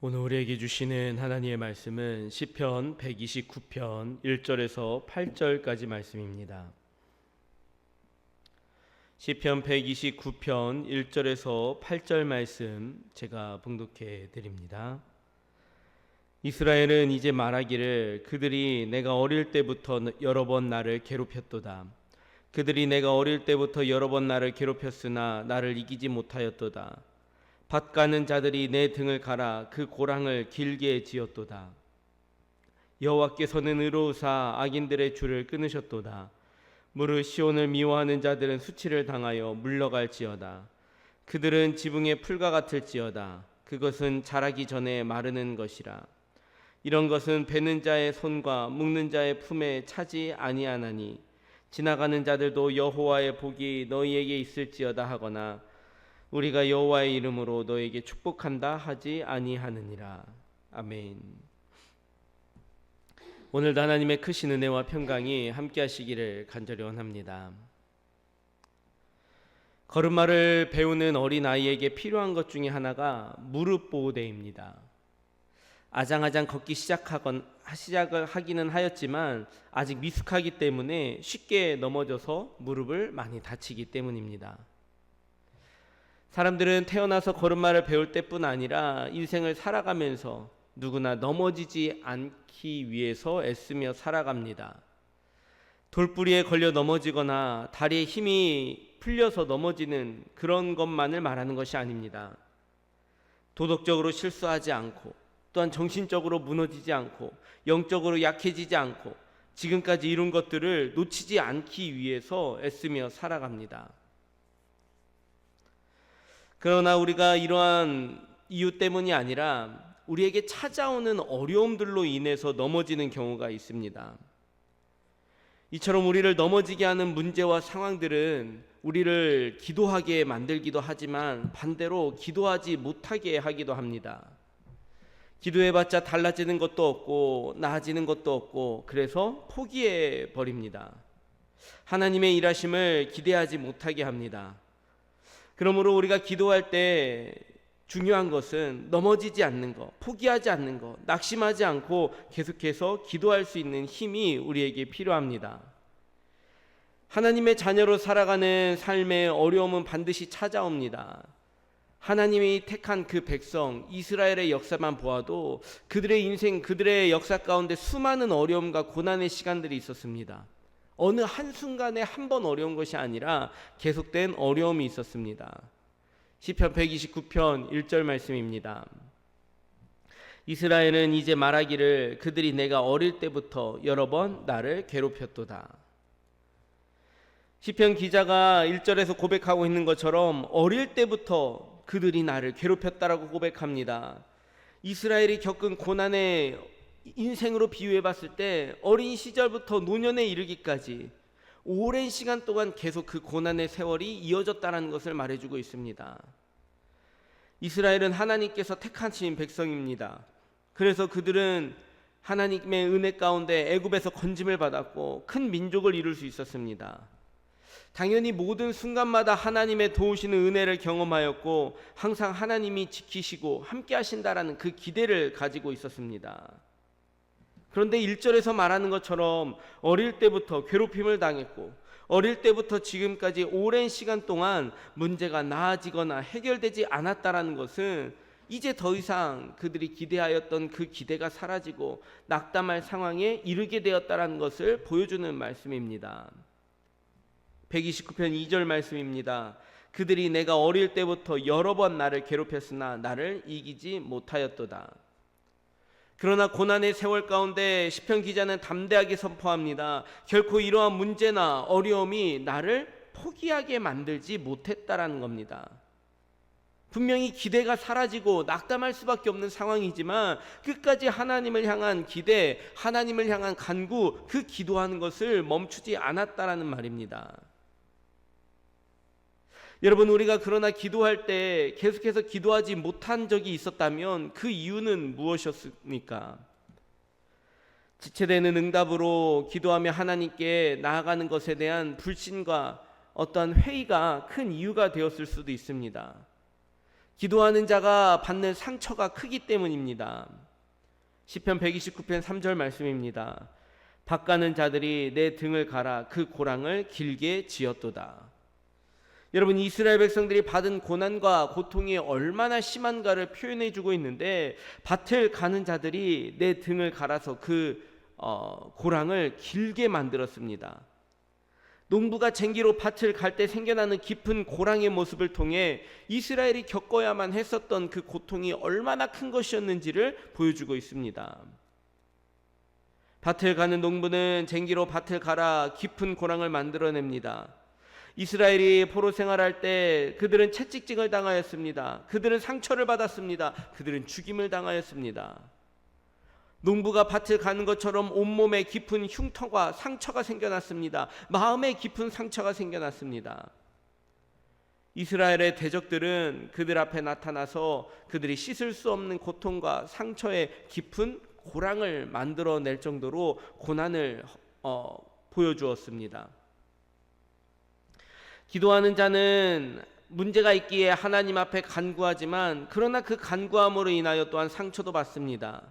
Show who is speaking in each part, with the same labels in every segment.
Speaker 1: 오늘 우리에게 주시는 하나님의 말씀은 시편 129편 1절에서 8절까지 말씀입니다. 시편 129편 1절에서 8절 말씀 제가 봉독해 드립니다. 이스라엘은 이제 말하기를 그들이 내가 어릴 때부터 여러 번 나를 괴롭혔도다. 그들이 내가 어릴 때부터 여러 번 나를 괴롭혔으나 나를 이기지 못하였도다. 밭 가는 자들이 내 등을 갈아 그 고랑을 길게 지었도다. 여호와께서는 의로우사 악인들의 줄을 끊으셨도다. 무릇 시온을 미워하는 자들은 수치를 당하여 물러갈지어다. 그들은 지붕의 풀과 같을지어다. 그것은 자라기 전에 마르는 것이라. 이런 것은 베는 자의 손과 묶는 자의 품에 차지 아니하나니 지나가는 자들도 여호와의 복이 너희에게 있을지어다 하거나 우리가 여호와의 이름으로 너에게 축복한다 하지 아니하느니라. 아멘. 오늘도 하나님의 크신 은혜와 평강이 함께 하시기를 간절히 원합니다. 걸음마를 배우는 어린아이에게 필요한 것 중에 하나가 무릎 보호대입니다. 아장아장 걷기 시작을 하기는 하였지만 아직 미숙하기 때문에 쉽게 넘어져서 무릎을 많이 다치기 때문입니다. 사람들은 태어나서 걸음마를 배울 때뿐 아니라 인생을 살아가면서 누구나 넘어지지 않기 위해서 애쓰며 살아갑니다. 돌부리에 걸려 넘어지거나 다리에 힘이 풀려서 넘어지는 그런 것만을 말하는 것이 아닙니다. 도덕적으로 실수하지 않고 또한 정신적으로 무너지지 않고 영적으로 약해지지 않고 지금까지 이룬 것들을 놓치지 않기 위해서 애쓰며 살아갑니다. 그러나 우리가 이러한 이유 때문이 아니라 우리에게 찾아오는 어려움들로 인해서 넘어지는 경우가 있습니다. 이처럼 우리를 넘어지게 하는 문제와 상황들은 우리를 기도하게 만들기도 하지만 반대로 기도하지 못하게 하기도 합니다. 기도해봤자 달라지는 것도 없고 나아지는 것도 없고 그래서 포기해 버립니다. 하나님의 일하심을 기대하지 못하게 합니다. 그러므로 우리가 기도할 때 중요한 것은 넘어지지 않는 것, 포기하지 않는 것, 낙심하지 않고 계속해서 기도할 수 있는 힘이 우리에게 필요합니다. 하나님의 자녀로 살아가는 삶의 어려움은 반드시 찾아옵니다. 하나님이 택한 그 백성 이스라엘의 역사만 보아도 그들의 인생, 그들의 역사 가운데 수많은 어려움과 고난의 시간들이 있었습니다. 어느 한순간에 한 번 어려운 것이 아니라 계속된 어려움이 있었습니다. 시편 129편 1절 말씀입니다. 이스라엘은 이제 말하기를 그들이 내가 어릴 때부터 여러 번 나를 괴롭혔도다. 시편 기자가 1절에서 고백하고 있는 것처럼 어릴 때부터 그들이 나를 괴롭혔다라고 고백합니다. 이스라엘이 겪은 고난의 인생으로 비유해 봤을 때 어린 시절부터 노년에 이르기까지 오랜 시간 동안 계속 그 고난의 세월이 이어졌다는 것을 말해주고 있습니다. 이스라엘은 하나님께서 택하신 백성입니다. 그래서 그들은 하나님의 은혜 가운데 애굽에서 건짐을 받았고 큰 민족을 이룰 수 있었습니다. 당연히 모든 순간마다 하나님의 도우시는 은혜를 경험하였고 항상 하나님이 지키시고 함께 하신다라는 그 기대를 가지고 있었습니다. 그런데 1절에서 말하는 것처럼 어릴 때부터 괴롭힘을 당했고 어릴 때부터 지금까지 오랜 시간 동안 문제가 나아지거나 해결되지 않았다는 것은 이제 더 이상 그들이 기대하였던 그 기대가 사라지고 낙담할 상황에 이르게 되었다는 것을 보여주는 말씀입니다. 129편 2절 말씀입니다. 그들이 내가 어릴 때부터 여러 번 나를 괴롭혔으나 나를 이기지 못하였도다. 그러나 고난의 세월 가운데 시편 기자는 담대하게 선포합니다. 결코 이러한 문제나 어려움이 나를 포기하게 만들지 못했다라는 겁니다. 분명히 기대가 사라지고 낙담할 수밖에 없는 상황이지만 끝까지 하나님을 향한 기대, 하나님을 향한 간구, 그 기도하는 것을 멈추지 않았다라는 말입니다. 여러분, 우리가 그러나 기도할 때 계속해서 기도하지 못한 적이 있었다면 그 이유는 무엇이었습니까? 지체되는 응답으로 기도하며 하나님께 나아가는 것에 대한 불신과 어떠한 회의가 큰 이유가 되었을 수도 있습니다. 기도하는 자가 받는 상처가 크기 때문입니다. 시편 129편 3절 말씀입니다. 밭가는 자들이 내 등을 갈아 그 고랑을 길게 지었도다. 여러분, 이스라엘 백성들이 받은 고난과 고통이 얼마나 심한가를 표현해 주고 있는데, 밭을 가는 자들이 내 등을 갈아서 그 고랑을 길게 만들었습니다. 농부가 쟁기로 밭을 갈 때 생겨나는 깊은 고랑의 모습을 통해 이스라엘이 겪어야만 했었던 그 고통이 얼마나 큰 것이었는지를 보여주고 있습니다. 밭을 가는 농부는 쟁기로 밭을 갈아 깊은 고랑을 만들어냅니다. 이스라엘이 포로 생활할 때 그들은 채찍질을 당하였습니다. 그들은 상처를 받았습니다. 그들은 죽임을 당하였습니다. 농부가 밭을 가는 것처럼 온몸에 깊은 흉터가 상처가 생겨났습니다. 마음에 깊은 상처가 생겨났습니다. 이스라엘의 대적들은 그들 앞에 나타나서 그들이 씻을 수 없는 고통과 상처의 깊은 고랑을 만들어낼 정도로 고난을 보여주었습니다. 기도하는 자는 문제가 있기에 하나님 앞에 간구하지만, 그러나 그 간구함으로 인하여 또한 상처도 받습니다.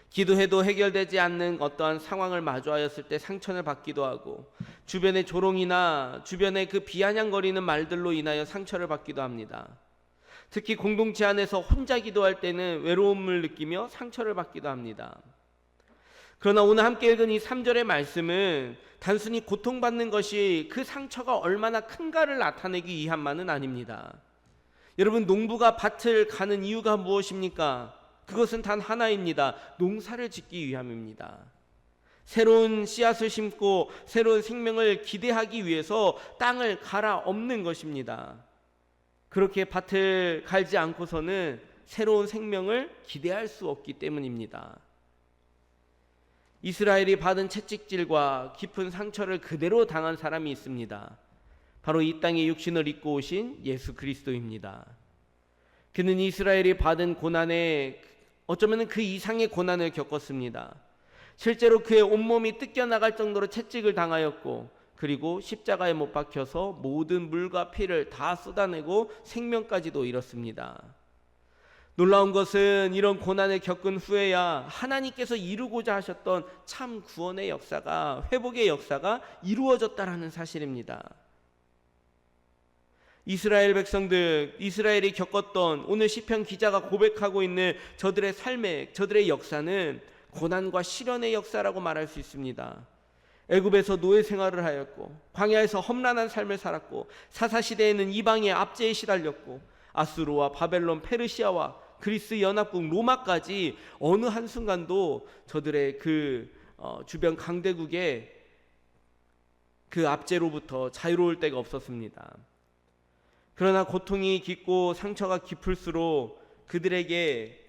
Speaker 1: 기도해도 해결되지 않는 어떠한 상황을 마주하였을 때 상처를 받기도 하고, 주변의 조롱이나 주변의 그 비아냥거리는 말들로 인하여 상처를 받기도 합니다. 특히 공동체 안에서 혼자 기도할 때는 외로움을 느끼며 상처를 받기도 합니다. 그러나 오늘 함께 읽은 이 3절의 말씀은 단순히 고통받는 것이 그 상처가 얼마나 큰가를 나타내기 위함만은 아닙니다. 여러분, 농부가 밭을 가는 이유가 무엇입니까? 그것은 단 하나입니다. 농사를 짓기 위함입니다. 새로운 씨앗을 심고 새로운 생명을 기대하기 위해서 땅을 갈아엎는 것입니다. 그렇게 밭을 갈지 않고서는 새로운 생명을 기대할 수 없기 때문입니다. 이스라엘이 받은 채찍질과 깊은 상처를 그대로 당한 사람이 있습니다. 바로 이 땅에 육신을 입고 오신 예수 그리스도입니다. 그는 이스라엘이 받은 고난에 어쩌면 그 이상의 고난을 겪었습니다. 실제로 그의 온몸이 뜯겨나갈 정도로 채찍을 당하였고, 그리고 십자가에 못 박혀서 모든 물과 피를 다 쏟아내고 생명까지도 잃었습니다. 놀라운 것은 이런 고난을 겪은 후에야 하나님께서 이루고자 하셨던 참 구원의 역사가, 회복의 역사가 이루어졌다라는 사실입니다. 이스라엘 백성들, 이스라엘이 겪었던, 오늘 시편 기자가 고백하고 있는 저들의 삶의, 저들의 역사는 고난과 시련의 역사라고 말할 수 있습니다. 애굽에서 노예 생활을 하였고, 광야에서 험난한 삶을 살았고, 사사시대에는 이방의 압제에 시달렸고, 아수르와 바벨론, 페르시아와 그리스 연합국 로마까지 어느 한순간도 저들의 그 주변 강대국의 그 압제로부터 자유로울 때가 없었습니다. 그러나 고통이 깊고 상처가 깊을수록 그들에게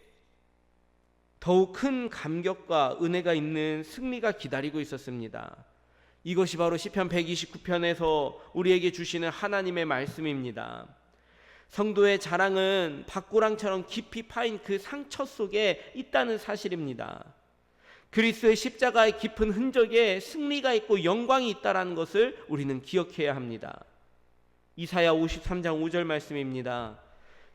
Speaker 1: 더욱 큰 감격과 은혜가 있는 승리가 기다리고 있었습니다. 이것이 바로 시편 129편에서 우리에게 주시는 하나님의 말씀입니다. 성도의 자랑은 밭고랑처럼 깊이 파인 그 상처 속에 있다는 사실입니다. 그리스도의 십자가의 깊은 흔적에 승리가 있고 영광이 있다는 것을 우리는 기억해야 합니다. 이사야 53장 5절 말씀입니다.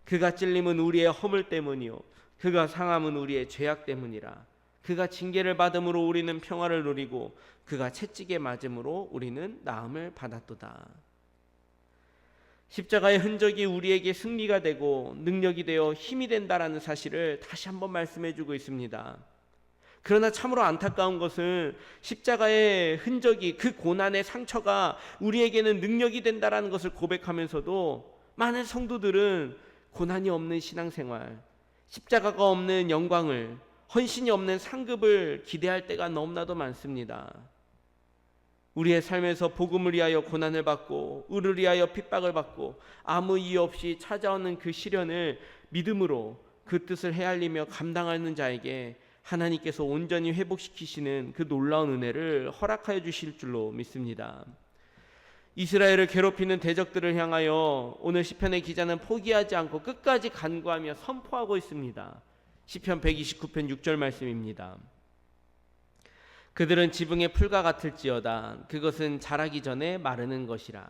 Speaker 1: 그가 찔림은 우리의 허물 때문이요 그가 상함은 우리의 죄악 때문이라. 그가 징계를 받음으로 우리는 평화를 누리고 그가 채찍에 맞음으로 우리는 나음을 받았도다. 십자가의 흔적이 우리에게 승리가 되고 능력이 되어 힘이 된다라는 사실을 다시 한번 말씀해 주고 있습니다. 그러나 참으로 안타까운 것은 십자가의 흔적이, 그 고난의 상처가 우리에게는 능력이 된다라는 것을 고백하면서도 많은 성도들은 고난이 없는 신앙생활, 십자가가 없는 영광을, 헌신이 없는 상급을 기대할 때가 너무나도 많습니다. 우리의 삶에서 복음을 위하여 고난을 받고 의를 위하여 핍박을 받고 아무 이유 없이 찾아오는 그 시련을 믿음으로 그 뜻을 헤아리며 감당하는 자에게 하나님께서 온전히 회복시키시는 그 놀라운 은혜를 허락하여 주실 줄로 믿습니다. 이스라엘을 괴롭히는 대적들을 향하여 오늘 시편의 기자는 포기하지 않고 끝까지 간구하며 선포하고 있습니다. 시편 129편 6절 말씀입니다. 그들은 지붕의 풀과 같을지어다. 그것은 자라기 전에 마르는 것이라.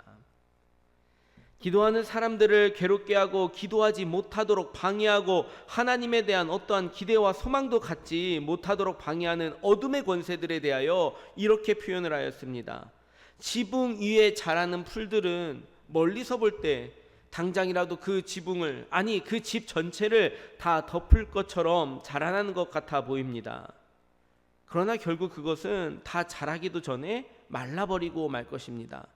Speaker 1: 기도하는 사람들을 괴롭게 하고 기도하지 못하도록 방해하고 하나님에 대한 어떠한 기대와 소망도 갖지 못하도록 방해하는 어둠의 권세들에 대하여 이렇게 표현을 하였습니다. 지붕 위에 자라는 풀들은 멀리서 볼 때 당장이라도 그 지붕을, 아니 그 집 전체를 다 덮을 것처럼 자라나는 것 같아 보입니다. 그러나 결국 그것은 다 자라기도 전에 말라버리고 말 것입니다.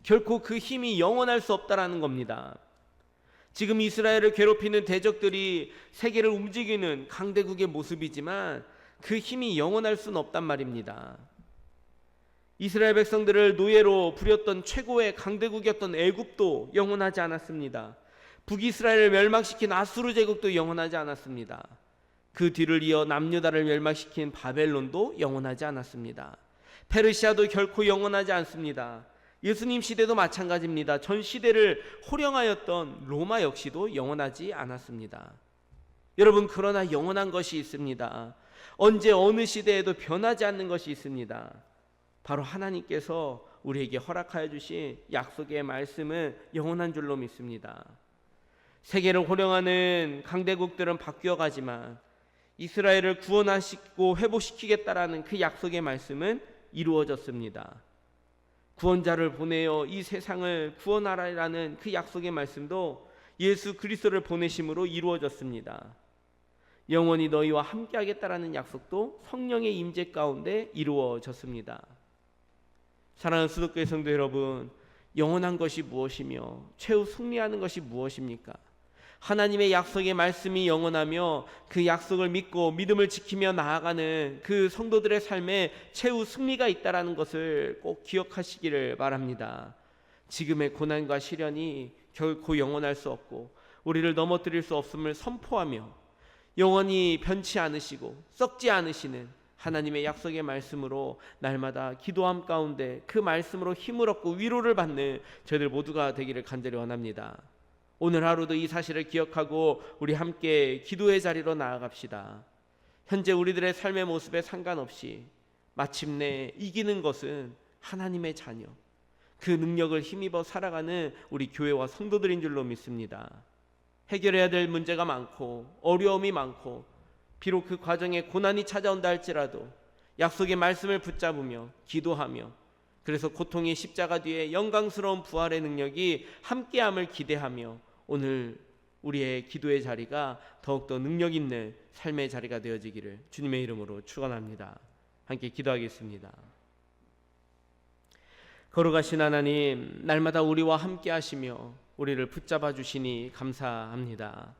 Speaker 1: 결코 그 힘이 영원할 수 없다라는 겁니다. 지금 이스라엘을 괴롭히는 대적들이 세계를 움직이는 강대국의 모습이지만 그 힘이 영원할 수는 없단 말입니다. 이스라엘 백성들을 노예로 부렸던 최고의 강대국이었던 애굽도 영원하지 않았습니다. 북이스라엘을 멸망시킨 아수르 제국도 영원하지 않았습니다. 그 뒤를 이어 남유다를 멸망시킨 바벨론도 영원하지 않았습니다. 페르시아도 결코 영원하지 않습니다. 예수님 시대도 마찬가지입니다. 전 시대를 호령하였던 로마 역시도 영원하지 않았습니다. 여러분, 그러나 영원한 것이 있습니다. 언제 어느 시대에도 변하지 않는 것이 있습니다. 바로 하나님께서 우리에게 허락하여 주신 약속의 말씀은 영원한 줄로 믿습니다. 세계를 호령하는 강대국들은 바뀌어 가지만 이스라엘을 구원하시고 회복시키겠다라는 그 약속의 말씀은 이루어졌습니다. 구원자를 보내어 이 세상을 구원하라라는 그 약속의 말씀도 예수 그리스도를 보내심으로 이루어졌습니다. 영원히 너희와 함께하겠다라는 약속도 성령의 임재 가운데 이루어졌습니다. 사랑하는 수도교회 성도 여러분, 영원한 것이 무엇이며 최후 승리하는 것이 무엇입니까? 하나님의 약속의 말씀이 영원하며 그 약속을 믿고 믿음을 지키며 나아가는 그 성도들의 삶에 최후 승리가 있다는 것을 꼭 기억하시기를 바랍니다. 지금의 고난과 시련이 결코 영원할 수 없고 우리를 넘어뜨릴 수 없음을 선포하며 영원히 변치 않으시고 썩지 않으시는 하나님의 약속의 말씀으로 날마다 기도함 가운데 그 말씀으로 힘을 얻고 위로를 받는 저희들 모두가 되기를 간절히 원합니다. 오늘 하루도 이 사실을 기억하고 우리 함께 기도의 자리로 나아갑시다. 현재 우리들의 삶의 모습에 상관없이 마침내 이기는 것은 하나님의 자녀, 그 능력을 힘입어 살아가는 우리 교회와 성도들인 줄로 믿습니다. 해결해야 될 문제가 많고 어려움이 많고 비록 그 과정에 고난이 찾아온다 할지라도 약속의 말씀을 붙잡으며 기도하며 그래서 고통의 십자가 뒤에 영광스러운 부활의 능력이 함께함을 기대하며 오늘 우리의 기도의 자리가 더욱더 능력 있는 삶의 자리가 되어지기를 주님의 이름으로 축원합니다. 함께 기도하겠습니다. 걸어가신 하나님, 날마다 우리와 함께 하시며 우리를 붙잡아 주시니 감사합니다.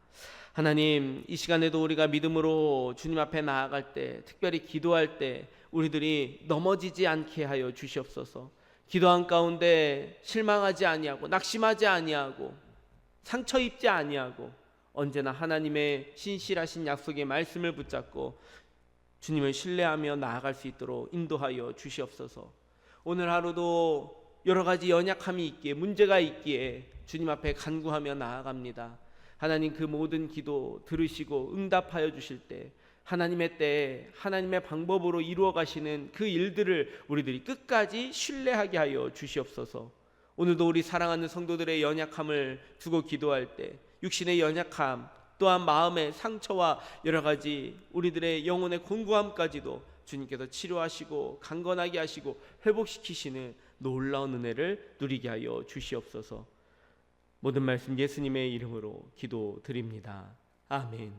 Speaker 1: 하나님, 이 시간에도 우리가 믿음으로 주님 앞에 나아갈 때, 특별히 기도할 때 우리들이 넘어지지 않게 하여 주시옵소서. 기도한 가운데 실망하지 아니하고 낙심하지 아니하고 상처 입지 아니하고 언제나 하나님의 신실하신 약속의 말씀을 붙잡고 주님을 신뢰하며 나아갈 수 있도록 인도하여 주시옵소서. 오늘 하루도 여러 가지 연약함이 있기에, 문제가 있기에 주님 앞에 간구하며 나아갑니다. 하나님, 그 모든 기도 들으시고 응답하여 주실 때 하나님의 때에 하나님의 방법으로 이루어 가시는 그 일들을 우리들이 끝까지 신뢰하게 하여 주시옵소서. 오늘도 우리 사랑하는 성도들의 연약함을 두고 기도할 때 육신의 연약함, 또한 마음의 상처와 여러 가지 우리들의 영혼의 공고함까지도 주님께서 치료하시고 강건하게 하시고 회복시키시는 놀라운 은혜를 누리게 하여 주시옵소서. 모든 말씀 예수님의 이름으로 기도드립니다. 아멘.